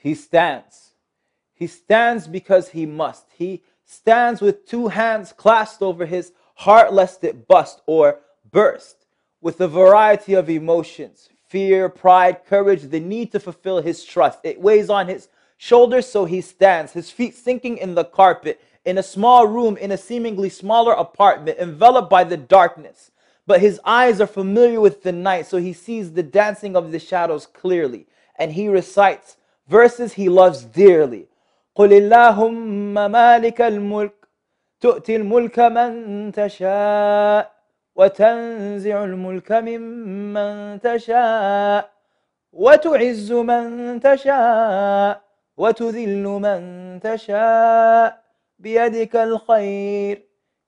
He stands. He stands because he must. He stands with two hands clasped over his heart lest it bust or burst, with a variety of emotions, fear, pride, courage, the need to fulfill his trust. It weighs on his shoulders, so he stands, his feet sinking in the carpet, in a small room, in a seemingly smaller apartment, enveloped by the darkness. But his eyes are familiar with the night, so he sees the dancing of the shadows clearly. And he recites verses he loves dearly. قل اللهم مالك الملك تؤتي الملك من تشاء وتنزع الملك ممن تشاء وتعز من تشاء وتذل من تشاء بيدك الخير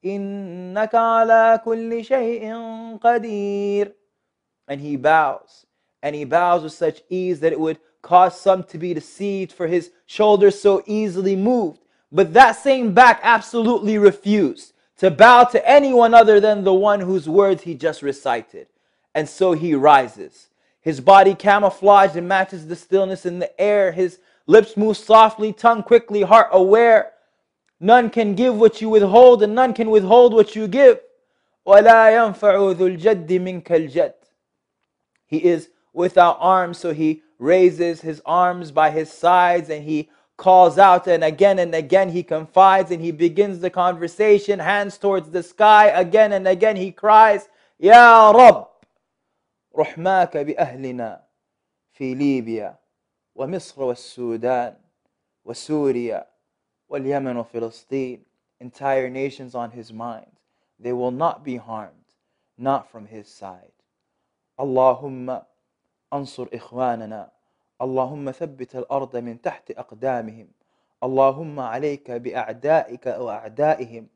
إنك على كل شيء قدير. And he bows with such ease that it would cause some to be deceived, for his shoulders so easily moved. But that same back absolutely refused to bow to anyone other than the one whose words he just recited. And so he rises. His body camouflaged and matches the stillness in the air. His lips move softly, tongue quickly, heart aware. None can give what you withhold, and none can withhold what you give. وَلَا يَنْفَعُ ذُو الْجَدِّ مِنْكَ الْجَدِّ. He is without arms, so he raises his arms by his sides and he calls out, and again he confides, and he begins the conversation, hands towards the sky. Again and again he cries, Ya Rabb, رحماك بأهلنا في ليبيا ومصر والسودان وسوريا واليمن وفلسطين. Entire nations on his mind. They will not be harmed, not from his side. اللهم أنصر إخواننا، اللهم ثبت الأرض من تحت أقدامهم، اللهم عليك بأعدائك وأعدائهم،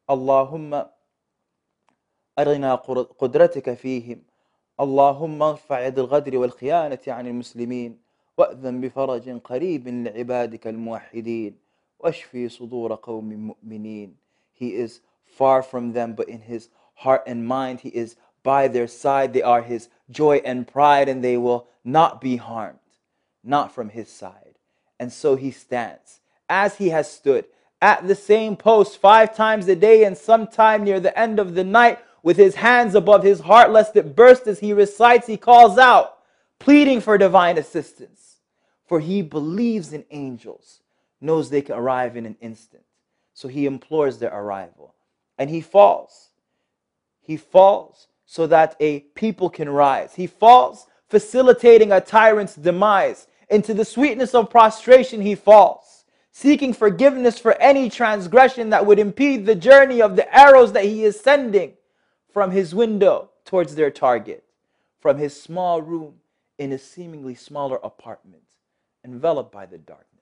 اللهم أرنا قدرتك فيهم، اللهم ارفع يد الغدر والخيانة عن المسلمين، وأذن بفرج قريب لعبادك الموحدين، واشفي صدور قوم مؤمنين. He is far from them, but in his heart and mind he is by their side. They are his joy and pride, and they will not be harmed, not from his side. And so he stands, as he has stood, at the same post 5 times a day, and sometime near the end of the night, with his hands above his heart lest it burst. As he recites, he calls out, pleading for divine assistance. For he believes in angels, knows they can arrive in an instant. So he implores their arrival. And he falls. He falls so that a people can rise. He falls, facilitating a tyrant's demise. Into the sweetness of prostration he falls, seeking forgiveness for any transgression that would impede the journey of the arrows that he is sending from his window towards their target, from his small room in a seemingly smaller apartment, enveloped by the darkness.